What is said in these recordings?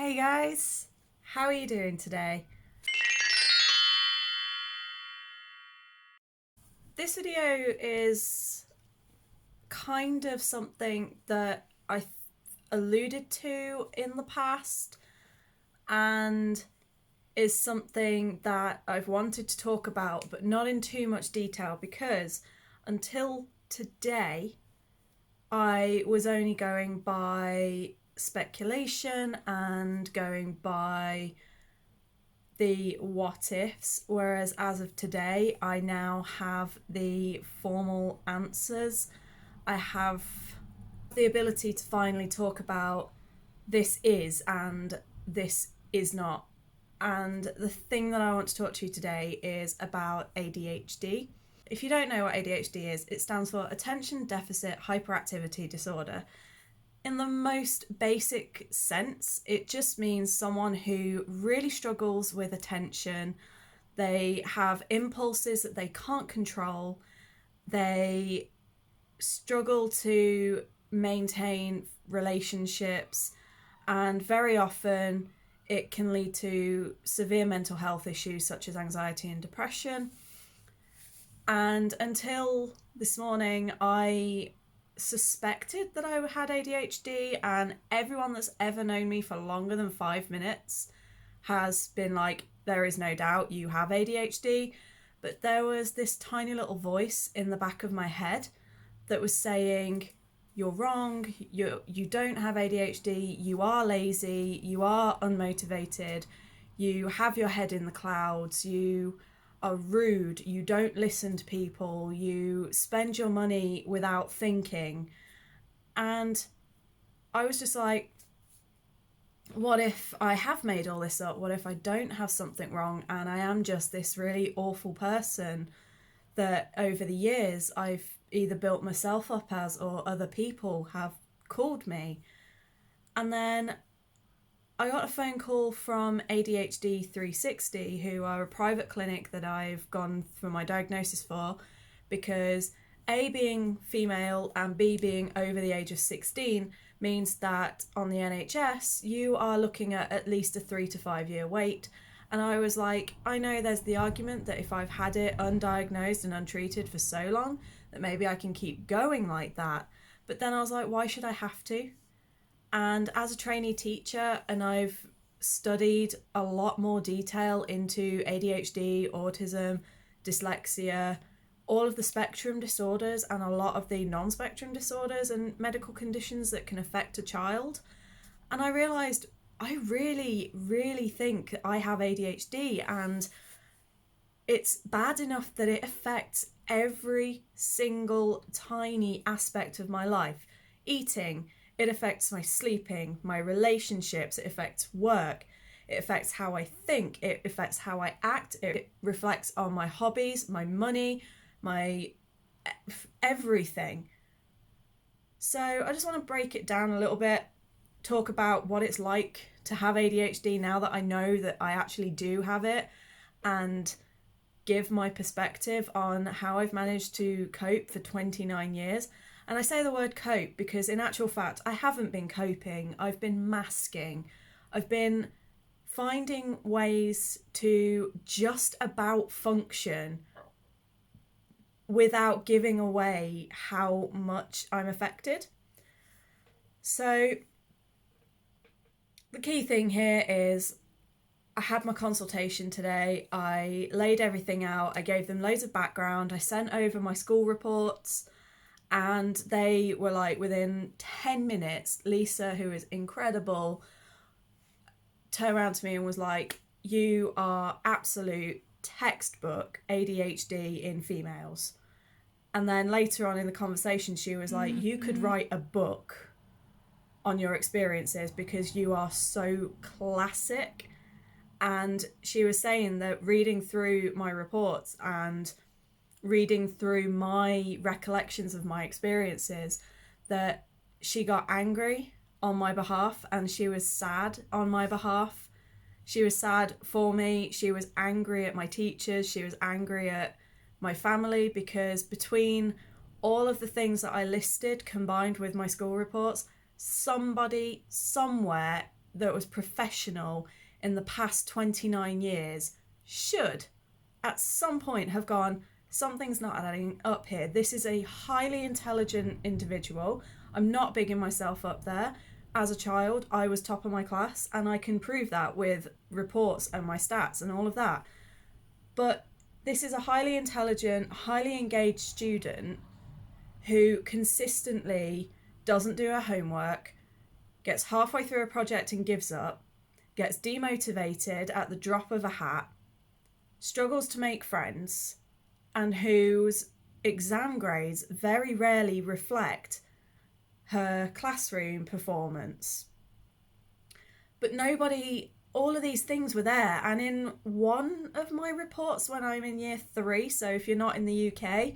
Hey guys, how are you doing today? This video is kind of something that I alluded to in the past and is something that I've wanted to talk about but not in too much detail because until today I was only going by speculation and going by the what ifs, whereas as of today, I now have the formal answers. I have the ability to finally talk about this is and this is not. And the thing that I want to talk to you today is about ADHD. If you don't know what ADHD is, it stands for Attention Deficit Hyperactivity Disorder. In the most basic sense, it just means someone who really struggles with attention. They have impulses that they can't control. They struggle to maintain relationships, and very often it can lead to severe mental health issues such as anxiety and depression. And until this morning, I suspected that I had ADHD, and everyone that's ever known me for longer than 5 minutes has been like, there is no doubt you have ADHD. But there was this tiny little voice in the back of my head that was saying, you're wrong, you don't have ADHD, you are lazy, you are unmotivated, you have your head in the clouds, you are rude, you don't listen to people, you spend your money without thinking. And I was just like, what if I have made all this up? What if I don't have something wrong and I am just this really awful person that over the years I've either built myself up as or other people have called me? And then I got a phone call from Adhd 360, who are a private clinic that I've gone for my diagnosis for, because A, being female, and B, being over the age of 16 means that on the NHS you are looking at least a 3 to 5 year wait. And I was like, I know there's the argument that if I've had it undiagnosed and untreated for so long that maybe I can keep going like that. But then I was like, why should I have to? And as a trainee teacher, and I've studied a lot more detail into ADHD, autism, dyslexia, all of the spectrum disorders and a lot of the non-spectrum disorders and medical conditions that can affect a child. And I realised I really think I have ADHD, and it's bad enough that it affects every single tiny aspect of my life. Eating, it affects my sleeping, my relationships, it affects work, it affects how I think, it affects how I act, it reflects on my hobbies, my money, my everything. So I just want to break it down a little bit, talk about what it's like to have ADHD now that I know that I actually do have it, and give my perspective on how I've managed to cope for 29 years. And I say the word cope because in actual fact, I haven't been coping. I've been masking. I've been finding ways to just about function without giving away how much I'm affected. So the key thing here is I had my consultation today. I laid everything out. I gave them loads of background. I sent over my school reports. And they were like, within 10 minutes, Lisa, who is incredible, turned around to me and was like, you are absolute textbook ADHD in females. And then later on in the conversation, she was like, you could write a book on your experiences because you are so classic. And she was saying that reading through my reports and reading through my recollections of my experiences, that she got angry on my behalf and she was sad on my behalf. She was sad for me. She was angry at my teachers. She was angry at my family, because between all of the things that I listed combined with my school reports, somebody somewhere that was professional in the past 29 years should at some point have gone, something's not adding up here. This is a highly intelligent individual. I'm not bigging myself up there. As a child, I was top of my class, and I can prove that with reports and my stats and all of that. But this is a highly intelligent, highly engaged student who consistently doesn't do her homework, gets halfway through a project and gives up, gets demotivated at the drop of a hat, struggles to make friends, and whose exam grades very rarely reflect her classroom performance. But all of these things were there. And in one of my reports when I'm in year 3, so if you're not in the UK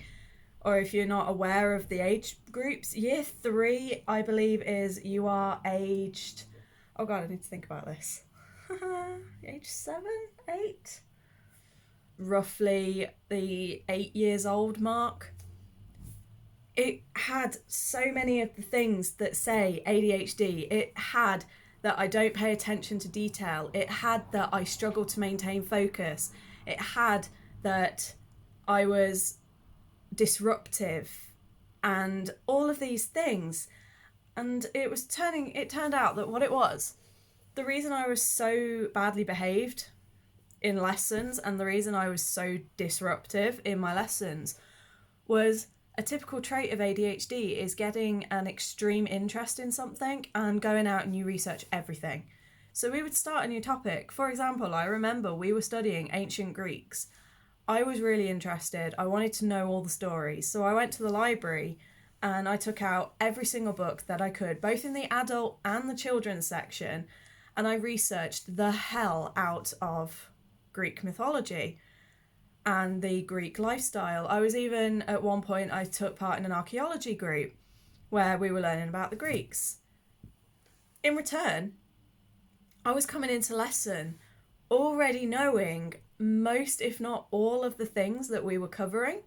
or if you're not aware of the age groups, year 3, I believe, is you are aged, oh God, I need to think about this. Age 7, 8? Roughly the 8 years old mark. It had so many of the things that say ADHD. It had that I don't pay attention to detail. It had that I struggle to maintain focus. It had that I was disruptive and all of these things. And it turned out that what it was, the reason I was so badly behaved in lessons and the reason I was so disruptive in my lessons was a typical trait of ADHD is getting an extreme interest in something and going out and you research everything. So we would start a new topic. For example, I remember we were studying ancient Greeks. I was really interested. I wanted to know all the stories. So I went to the library and I took out every single book that I could, both in the adult and the children's section, and I researched the hell out of Greek mythology and the Greek lifestyle. I was even, at one point, I took part in an archaeology group where we were learning about the Greeks. In return, I was coming into lesson already knowing most, if not all, of the things that we were covering.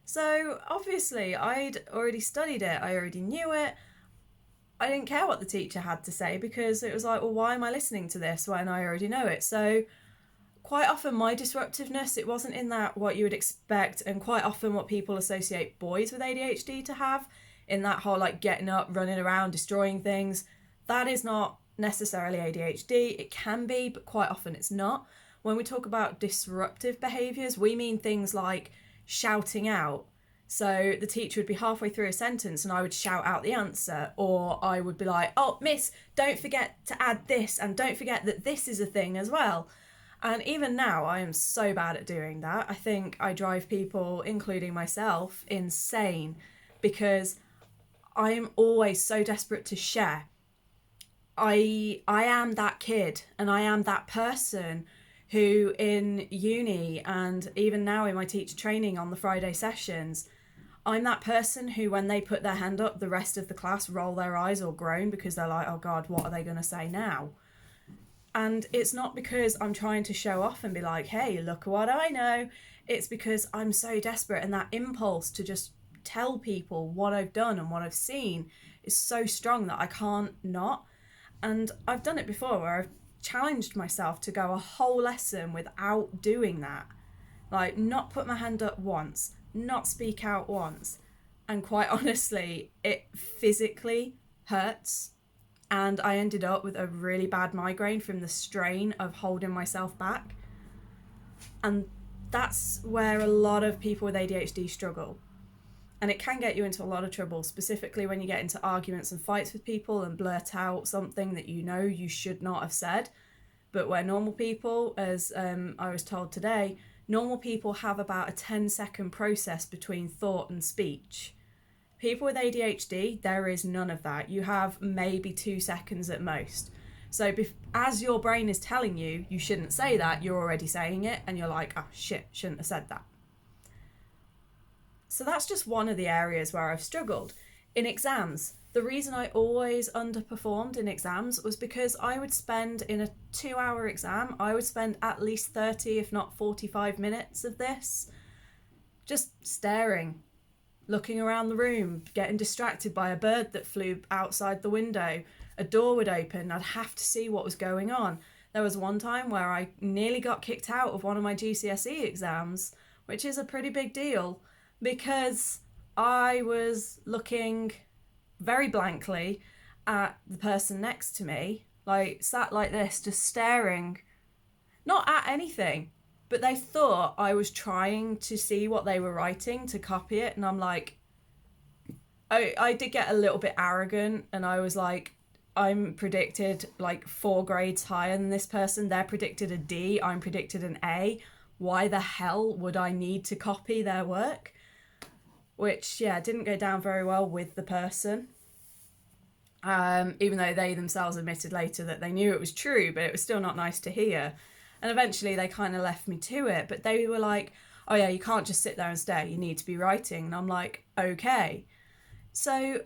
So obviously I'd already studied it, I already knew it. I didn't care what the teacher had to say because it was like, well, why am I listening to this when I already know it? So quite often my disruptiveness, it wasn't in that what you would expect, and quite often what people associate boys with ADHD to have, in that whole like getting up, running around, destroying things. That is not necessarily ADHD. It can be, but quite often it's not. When we talk about disruptive behaviors, we mean things like shouting out. So the teacher would be halfway through a sentence and I would shout out the answer, or I would be like, oh, miss, don't forget to add this, and don't forget that this is a thing as well. And even now, I am so bad at doing that. I think I drive people, including myself, insane because I am always so desperate to share. I am that kid and I am that person who in uni and even now in my teacher training on the Friday sessions, I'm that person who when they put their hand up, the rest of the class roll their eyes or groan because they're like, oh God, what are they going to say now? And it's not because I'm trying to show off and be like, hey, look what I know. It's because I'm so desperate, and that impulse to just tell people what I've done and what I've seen is so strong that I can't not. And I've done it before where I've challenged myself to go a whole lesson without doing that. Like, not put my hand up once, not speak out once. And quite honestly, it physically hurts. And I ended up with a really bad migraine from the strain of holding myself back. And that's where a lot of people with ADHD struggle. And it can get you into a lot of trouble, specifically when you get into arguments and fights with people and blurt out something that you know you should not have said. But where normal people, as I was told today, normal people have about a 10-second process between thought and speech. People with ADHD, there is none of that. You have maybe 2 seconds at most. So as your brain is telling you, you shouldn't say that, you're already saying it, and you're like, oh shit, shouldn't have said that. So that's just one of the areas where I've struggled. In exams, the reason I always underperformed in exams was because I would spend, in a 2-hour exam, I would spend at least 30, if not 45 minutes of this, just staring, looking around the room, getting distracted by a bird that flew outside the window, a door would open, I'd have to see what was going on. There was one time where I nearly got kicked out of one of my GCSE exams, which is a pretty big deal, because I was looking very blankly at the person next to me, like sat like this, just staring, not at anything, but they thought I was trying to see what they were writing to copy it. And I'm like, I did get a little bit arrogant, and I was like, I'm predicted like 4 grades higher than this person. They're predicted a D, I'm predicted an A. Why the hell would I need to copy their work? Which, yeah, didn't go down very well with the person. Even though they themselves admitted later that they knew it was true, but it was still not nice to hear. And eventually they kind of left me to it, but they were like, oh yeah, you can't just sit there and stare, you need to be writing. And I'm like, okay. So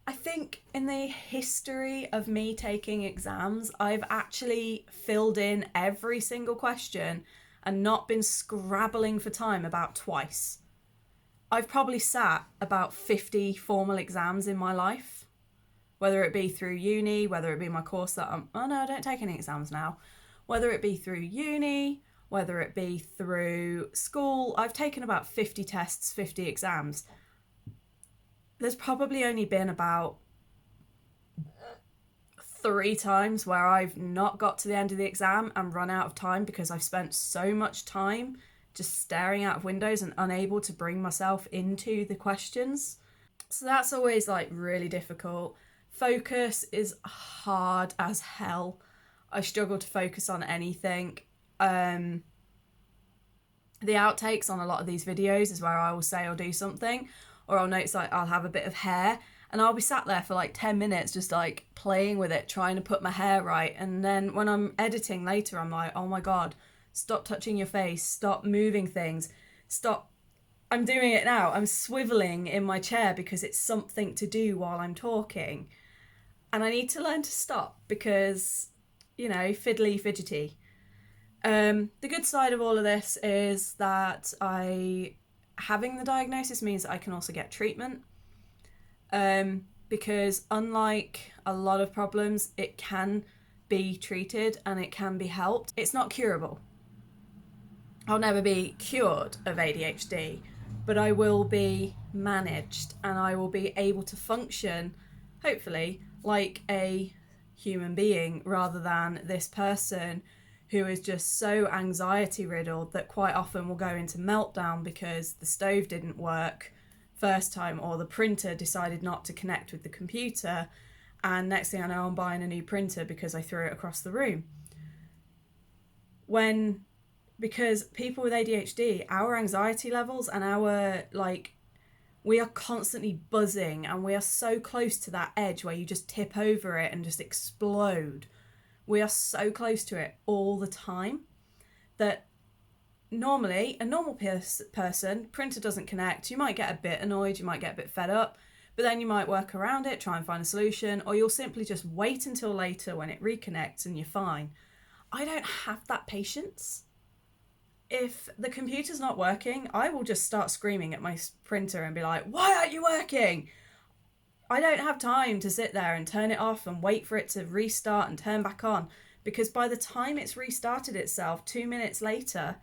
I think in the history of me taking exams, I've actually filled in every single question and not been scrabbling for time about twice. I've probably sat about 50 formal exams in my life, whether it be through uni, whether it be my course that I don't take any exams now, whether it be through uni, whether it be through school. I've taken about 50 tests, 50 exams. There's probably only been about 3 times where I've not got to the end of the exam and run out of time because I've spent so much time just staring out of windows and unable to bring myself into the questions. So that's always like really difficult. Focus is hard as hell. I struggle to focus on anything. The outtakes on a lot of these videos is where I will say or do something, or I'll notice like I'll have a bit of hair and I'll be sat there for like 10 minutes just like playing with it, trying to put my hair right. And then when I'm editing later, I'm like, oh my God, stop touching your face, stop moving things, stop. I'm doing it now. I'm swiveling in my chair because it's something to do while I'm talking. And I need to learn to stop because, you know, fiddly fidgety. The good side of all of this is that having the diagnosis means that I can also get treatment. Because unlike a lot of problems, it can be treated and it can be helped. It's not curable. I'll never be cured of ADHD, but I will be managed and I will be able to function, hopefully, like a human being rather than this person who is just so anxiety riddled that quite often will go into meltdown because the stove didn't work first time or the printer decided not to connect with the computer, and next thing I know I'm buying a new printer because I threw it across the room. Because people with ADHD, our anxiety levels and we are constantly buzzing and we are so close to that edge where you just tip over it and just explode. We are so close to it all the time that normally a normal person, printer doesn't connect, you might get a bit annoyed, you might get a bit fed up, but then you might work around it, try and find a solution, or you'll simply just wait until later when it reconnects and you're fine. I don't have that patience. If the computer's not working, I will just start screaming at my printer and be like, why aren't you working? I don't have time to sit there and turn it off and wait for it to restart and turn back on, because by the time it's restarted itself 2 minutes later,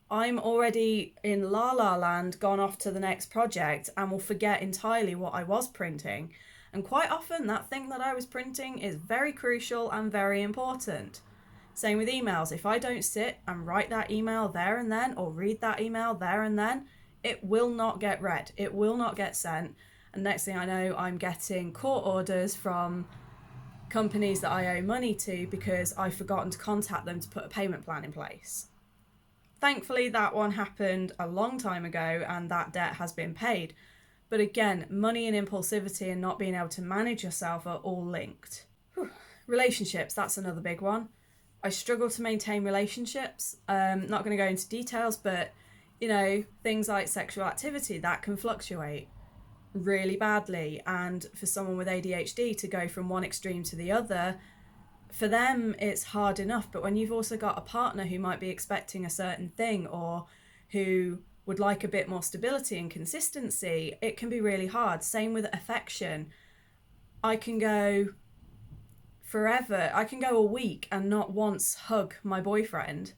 I'm already in la la land, gone off to the next project, and will forget entirely what I was printing. And quite often that thing that I was printing is very crucial and very important. Same with emails. If I don't sit and write that email there and then, or read that email there and then, it will not get read. It will not get sent. And next thing I know, I'm getting court orders from companies that I owe money to because I've forgotten to contact them to put a payment plan in place. Thankfully, that one happened a long time ago and that debt has been paid. But again, money and impulsivity and not being able to manage yourself are all linked. Relationships, that's another big one. I struggle to maintain relationships. Not going to go into details, but, you know, things like sexual activity, that can fluctuate really badly. And for someone with ADHD to go from one extreme to the other, for them it's hard enough. But when you've also got a partner who might be expecting a certain thing or who would like a bit more stability and consistency, it can be really hard. Same with affection. I can go forever. I can go a week and not once hug my boyfriend.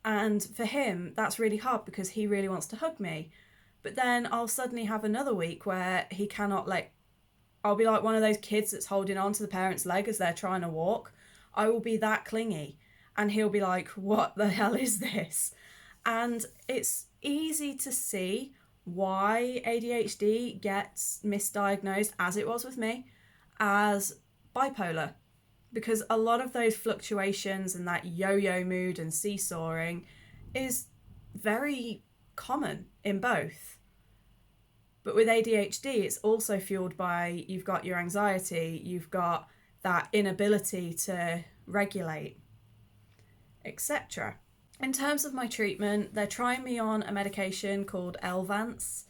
And for him, that's really hard because he really wants to hug me. But then I'll suddenly have another week where he cannot, like, I'll be like one of those kids that's holding on to the parent's leg as they're trying to walk. I will be that clingy. And he'll be like, what the hell is this? And it's easy to see why ADHD gets misdiagnosed, as it was with me, as bipolar. Because a lot of those fluctuations and that yo-yo mood and seesawing is very common in both. But with ADHD, it's also fueled by, you've got your anxiety, you've got that inability to regulate, etc. In terms of my treatment, they're trying me on a medication called Elvance.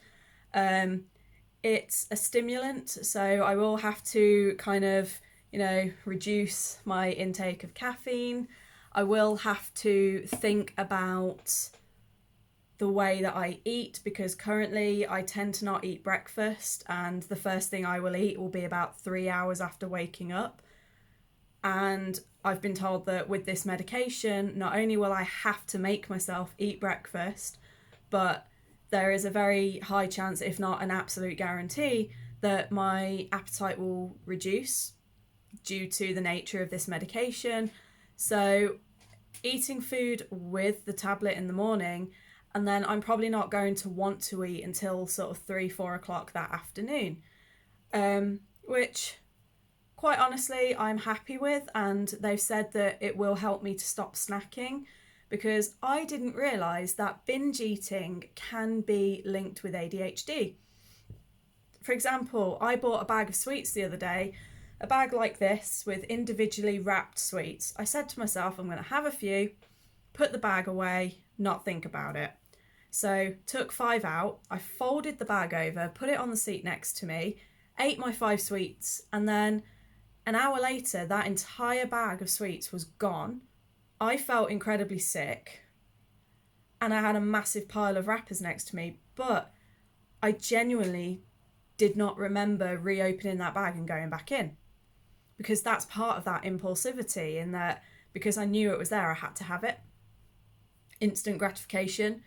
It's a stimulant, so I will have to kind of, reduce my intake of caffeine. I will have to think about the way that I eat, because currently I tend to not eat breakfast, and the first thing I will eat will be about 3 hours after waking up. And I've been told that with this medication, not only will I have to make myself eat breakfast, but there is a very high chance, if not an absolute guarantee, that my appetite will reduce due to the nature of this medication. So eating food with the tablet in the morning, and then I'm probably not going to want to eat until sort of 3-4 o'clock that afternoon, which quite honestly I'm happy with, and they've said that it will help me to stop snacking, because I didn't realise that binge eating can be linked with ADHD. For example, I bought a bag of sweets the other day, a bag like this with individually wrapped sweets. I said to myself, I'm going to have a few, put the bag away, not think about it. So took 5 out, I folded the bag over, put it on the seat next to me, ate my 5 sweets, and then an hour later that entire bag of sweets was gone. I felt incredibly sick, and I had a massive pile of wrappers next to me, but I genuinely did not remember reopening that bag and going back in, because that's part of that impulsivity, in that because I knew it was there, I had to have it. Instant gratification.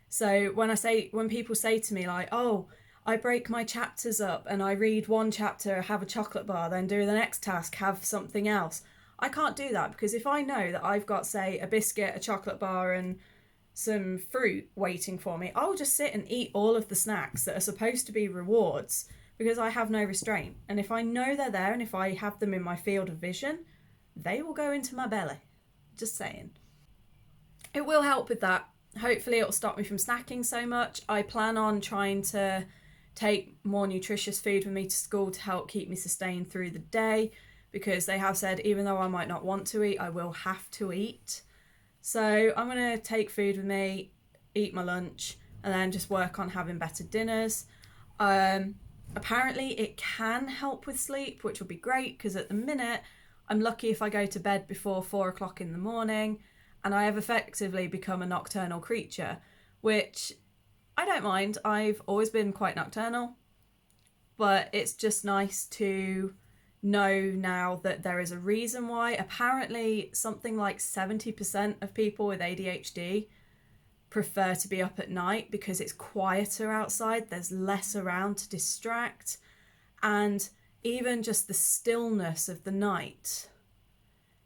So when people say to me like, oh, I break my chapters up and I read one chapter, have a chocolate bar, then do the next task, have something else. I can't do that, because if I know that I've got, say, a biscuit, a chocolate bar and some fruit waiting for me, I'll just sit and eat all of the snacks that are supposed to be rewards, because I have no restraint. And if I know they're there and if I have them in my field of vision, they will go into my belly. Just saying. It will help with that. Hopefully it'll stop me from snacking so much. I plan on trying to take more nutritious food with me to school to help keep me sustained through the day, because they have said even though I might not want to eat, I will have to eat. So I'm going to take food with me, eat my lunch, and then just work on having better dinners. Apparently it can help with sleep, which will be great, because at the minute I'm lucky if I go to bed before 4 o'clock in the morning, and I have effectively become a nocturnal creature, which I don't mind. I've always been quite nocturnal, but it's just nice to know now that there is a reason why. Apparently something like 70% of people with ADHD prefer to be up at night because it's quieter outside, there's less around to distract, and even just the stillness of the night,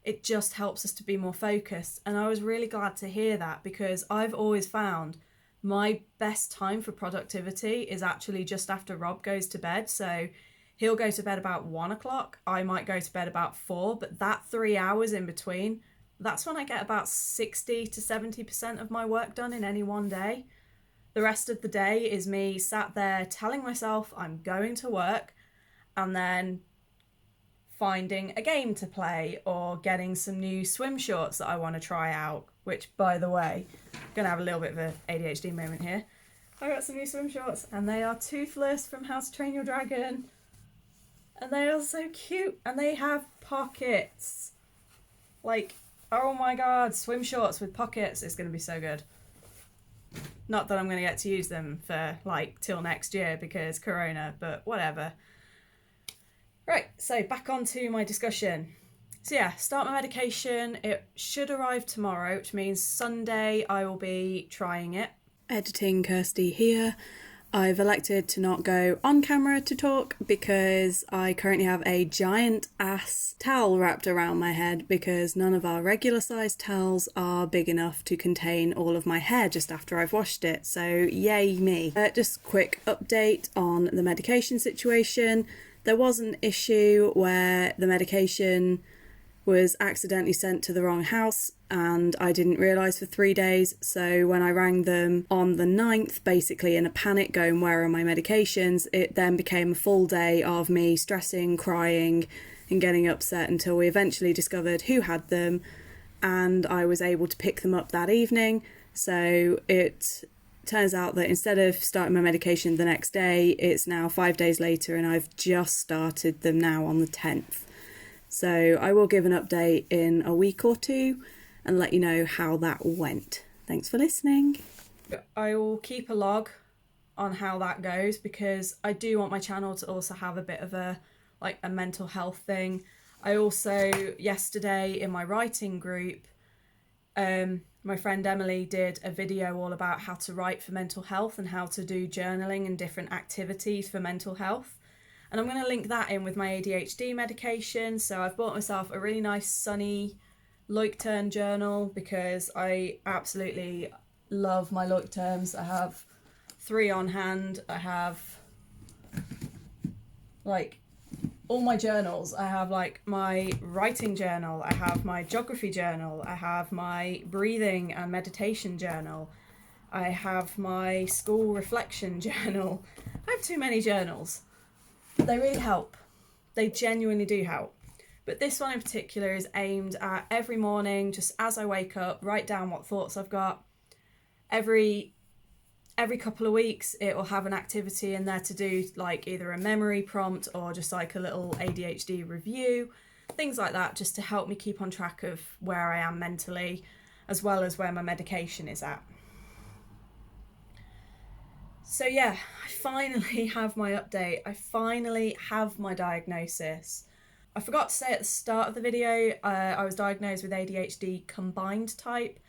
it just helps us to be more focused. And I was really glad to hear that, because I've always found my best time for productivity is actually just after Rob goes to bed. So he'll go to bed about 1 o'clock, I might go to bed about 4, but that 3 hours in between, that's when I get about 60 to 70% of my work done in any one day. The rest of the day is me sat there telling myself I'm going to work, and then finding a game to play or getting some new swim shorts that I want to try out, which, by the way, I'm going to have a little bit of an ADHD moment here. I got some new swim shorts, and they are Toothless from How to Train Your Dragon, and they are so cute, and they have pockets. Like, oh my god, swim shorts with pockets is going to be so good. Not that I'm going to get to use them for, like, till next year because Corona, but whatever. Right, so back on to my discussion. So yeah, start my medication. It should arrive tomorrow, which means Sunday I will be trying it. Editing Kirsty here. I've elected to not go on camera to talk because I currently have a giant ass towel wrapped around my head because none of our regular sized towels are big enough to contain all of my hair just after I've washed it. So yay me. Just a quick update on the medication situation. There was an issue where the medication was accidentally sent to the wrong house and I didn't realise for 3 days. So when I rang them on the 9th, basically in a panic going, where are my medications? It then became a full day of me stressing, crying and getting upset until we eventually discovered who had them and I was able to pick them up that evening. So it turns out that instead of starting my medication the next day, it's now 5 days later and I've just started them now on the 10th. So I will give an update in a week or two and let you know how that went. Thanks for listening. I will keep a log on how that goes because I do want my channel to also have a bit of a mental health thing. I also, yesterday in my writing group, my friend Emily did a video all about how to write for mental health and how to do journaling and different activities for mental health. And I'm going to link that in with my ADHD medication. So I've bought myself a really nice sunny Leuchtturm journal because I absolutely love my Leuchtturms. I have 3 on hand. I have all my journals. I have my writing journal. I have my geography journal. I have my breathing and meditation journal. I have my school reflection journal. I have too many journals. They really help. They genuinely do help. But this one in particular is aimed at every morning, just as I wake up, write down what thoughts I've got. Every couple of weeks, it will have an activity in there to do, either a memory prompt or just a little ADHD review, things like that, just to help me keep on track of where I am mentally, as well as where my medication is at. So yeah, I finally have my update. I finally have my diagnosis. I forgot to say at the start of the video, I was diagnosed with ADHD combined type.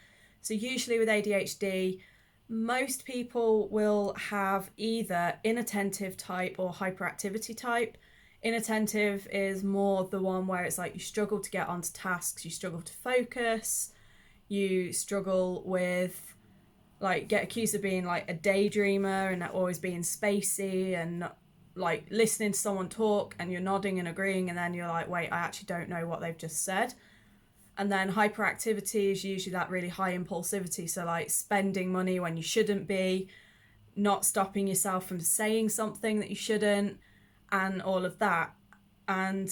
So usually with ADHD, most people will have either inattentive type or hyperactivity type. Inattentive is more the one where it's you struggle to get onto tasks, you struggle to focus, you struggle with get accused of being a daydreamer and always being spacey and listening to someone talk and you're nodding and agreeing and then you're wait, I actually don't know what they've just said. And then hyperactivity is usually that really high impulsivity, so spending money when you shouldn't be, not stopping yourself from saying something that you shouldn't, and all of that. And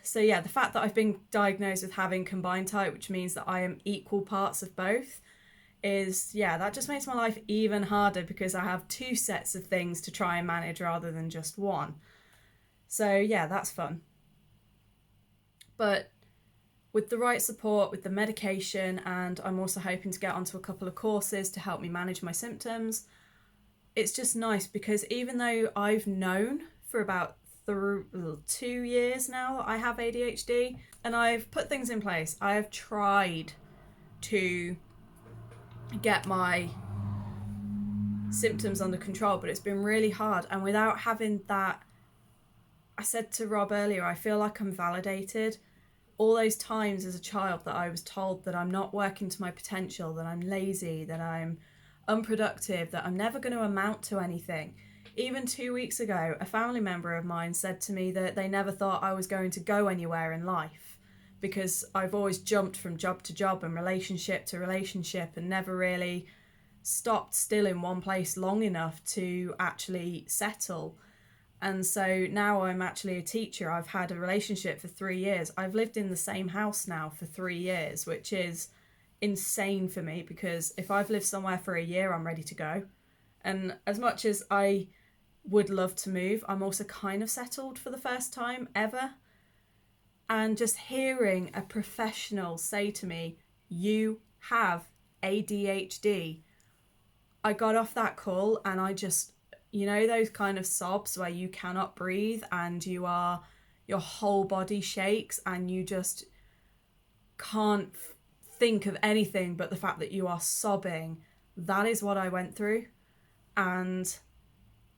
so yeah, the fact that I've been diagnosed with having combined type, which means that I am equal parts of both, is, yeah, that just makes my life even harder because I have 2 sets of things to try and manage rather than just one. So yeah, that's fun. But with the right support, with the medication, and I'm also hoping to get onto a couple of courses to help me manage my symptoms, it's just nice because even though I've known for about 2 years now that I have ADHD and I've put things in place, I have tried to get my symptoms under control, but it's been really hard. And without having that, I said to Rob earlier, I feel like I'm validated. All those times as a child that I was told that I'm not working to my potential, that I'm lazy, that I'm unproductive, that I'm never going to amount to anything. Even 2 weeks ago, a family member of mine said to me that they never thought I was going to go anywhere in life because I've always jumped from job to job and relationship to relationship and never really stopped still in one place long enough to actually settle. And so now I'm actually a teacher. I've had a relationship for 3 years. I've lived in the same house now for 3 years, which is insane for me because if I've lived somewhere for a year, I'm ready to go. And as much as I would love to move, I'm also kind of settled for the first time ever. And just hearing a professional say to me, you have ADHD, I got off that call and I just, those kind of sobs where you cannot breathe and your whole body shakes and you just can't think of anything but the fact that you are sobbing. That is what I went through. And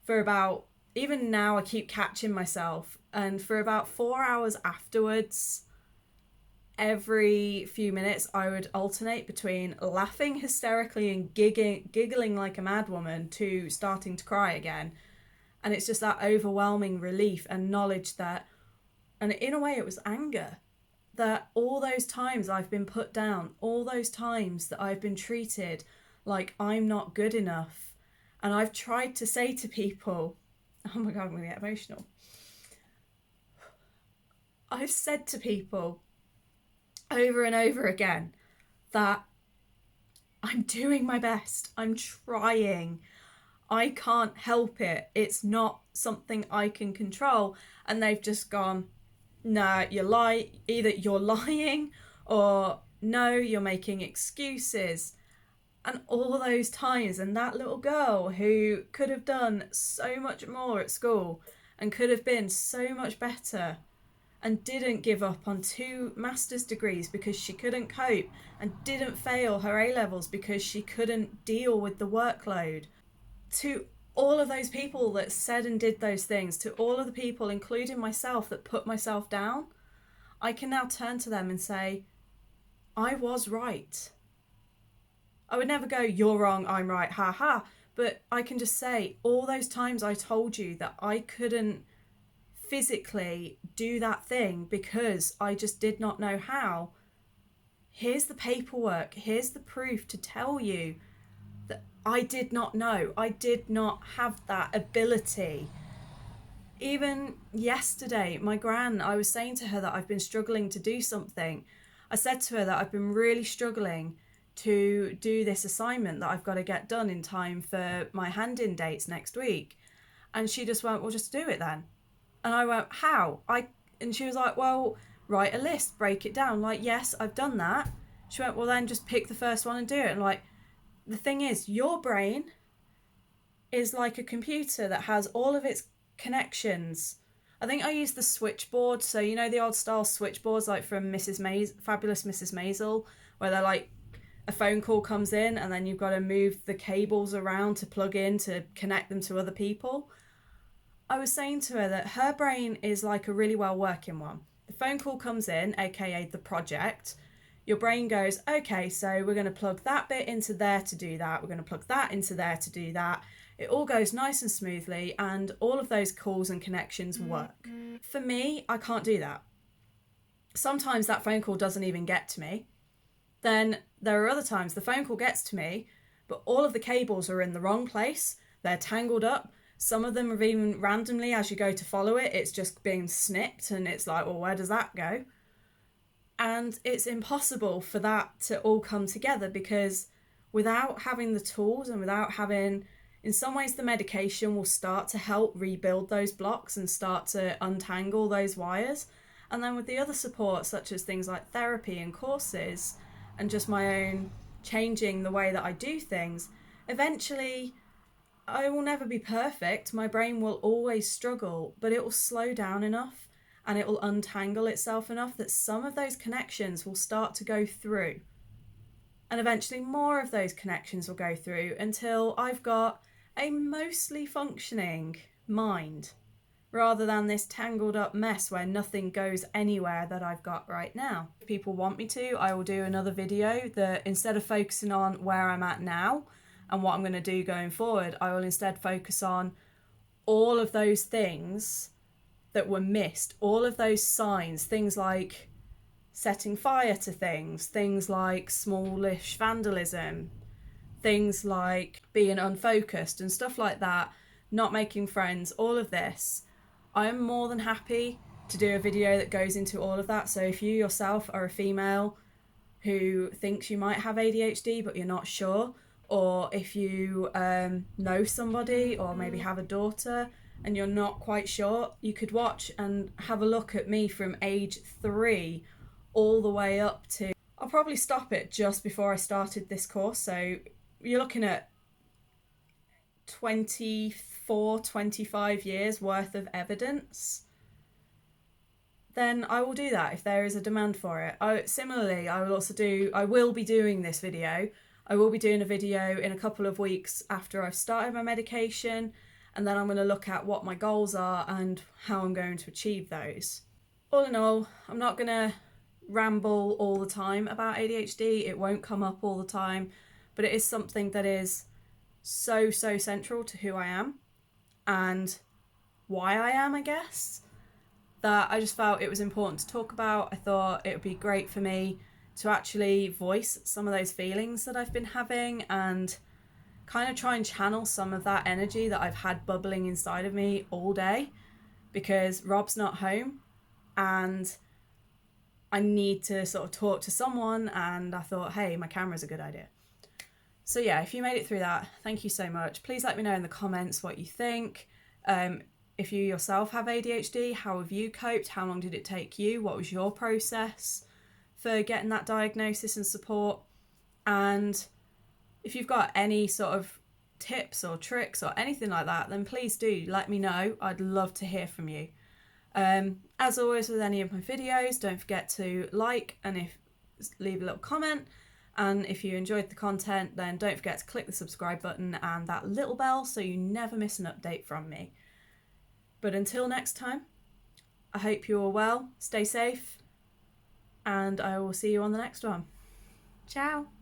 for about, even now I keep catching myself, and for about 4 hours afterwards, every few minutes I would alternate between laughing hysterically and giggling like a mad woman to starting to cry again. And it's just that overwhelming relief and knowledge that, and in a way it was anger, that all those times I've been put down, all those times that I've been treated like I'm not good enough, and I've tried to say to people, oh my God, I'm going to get emotional. I've said to people over and over again that I'm doing my best, I'm trying, I can't help it, it's not something I can control. And they've just gone, nah, either you're lying, or no, you're making excuses. And all those times, and that little girl who could have done so much more at school and could have been so much better, and didn't give up on 2 master's degrees because she couldn't cope, and didn't fail her A-levels because she couldn't deal with the workload. To all of those people that said and did those things, to all of the people, including myself, that put myself down, I can now turn to them and say, I was right. I would never go, you're wrong, I'm right, ha ha. But I can just say, all those times I told you that I couldn't physically do that thing because I just did not know how. Here's the paperwork, here's the proof to tell you that I did not know. I did not have that ability. Even yesterday, my gran, I was saying to her that I've been struggling to do something. I said to her that I've been really struggling to do this assignment that I've got to get done in time for my hand-in dates next week. And she just went, well, just do it then. And I went, how? And she was like, well, write a list, break it down. Like, yes, I've done that. She went, well, then just pick the first one and do it. And like, the thing is, your brain is like a computer that has all of its connections. I think I used the switchboard. So, you know, the old style switchboards like from Fabulous Mrs. Maisel, where they're like, a phone call comes in and then you've got to move the cables around to plug in to connect them to other people. I was saying to her that her brain is like a really well working one. The phone call comes in, aka the project. Your brain goes, okay, so we're going to plug that bit into there to do that. We're going to plug that into there to do that. It all goes nice and smoothly, and all of those calls and connections work. For me, I can't do that. Sometimes that phone call doesn't even get to me. Then there are other times the phone call gets to me, but all of the cables are in the wrong place. They're tangled up. Some of them are even randomly, as you go to follow it, it's just being snipped, and it's like, well, where does that go? And it's impossible for that to all come together, because without having the tools and without having, in some ways, the medication will start to help rebuild those blocks and start to untangle those wires. And then with the other support, such as things like therapy and courses, and just my own changing the way that I do things, eventually I will never be perfect. My brain will always struggle, but it will slow down enough and it will untangle itself enough that some of those connections will start to go through. And eventually more of those connections will go through until I've got a mostly functioning mind, rather than this tangled up mess where nothing goes anywhere that I've got right now. If people want me to, I will do another video that, instead of focusing on where I'm at now and what I'm going to do going forward, I will instead focus on all of those things that were missed, all of those signs, things like setting fire to things like smallish vandalism, things like being unfocused and stuff like that, not making friends, all of this. I am more than happy to do a video that goes into all of that. So if you yourself are a female who thinks you might have ADHD but you're not sure, or if you know somebody or maybe have a daughter and you're not quite sure, you could watch and have a look at me from age 3 all the way up to, I'll probably stop it just before I started this course. So you're looking at 24, 25 years worth of evidence. then I will do that if there is a demand for it. Similarly, I will be doing this video. I will be doing a video in a couple of weeks after I've started my medication, and then I'm going to look at what my goals are and how I'm going to achieve those. All in all, I'm not going to ramble all the time about ADHD. It won't come up all the time, but it is something that is so central to who I am and why I am, I guess, that I just felt it was important to talk about. I thought it would be great for me to actually voice some of those feelings that I've been having and kind of try and channel some of that energy that I've had bubbling inside of me all day, because Rob's not home and I need to sort of talk to someone, and I thought, hey, my camera's a good idea. So yeah, if you made it through that, thank you so much. Please let me know in the comments what you think. If you yourself have ADHD, how have you coped? How long did it take you? What was your process for getting that diagnosis and support? And if you've got any sort of tips or tricks or anything like that, then please do let me know. I'd love to hear from you. As always with any of my videos, don't forget to like and leave a little comment. And if you enjoyed the content, then don't forget to click the subscribe button and that little bell so you never miss an update from me. But until next time, I hope you're all well, stay safe, and I will see you on the next one. Ciao!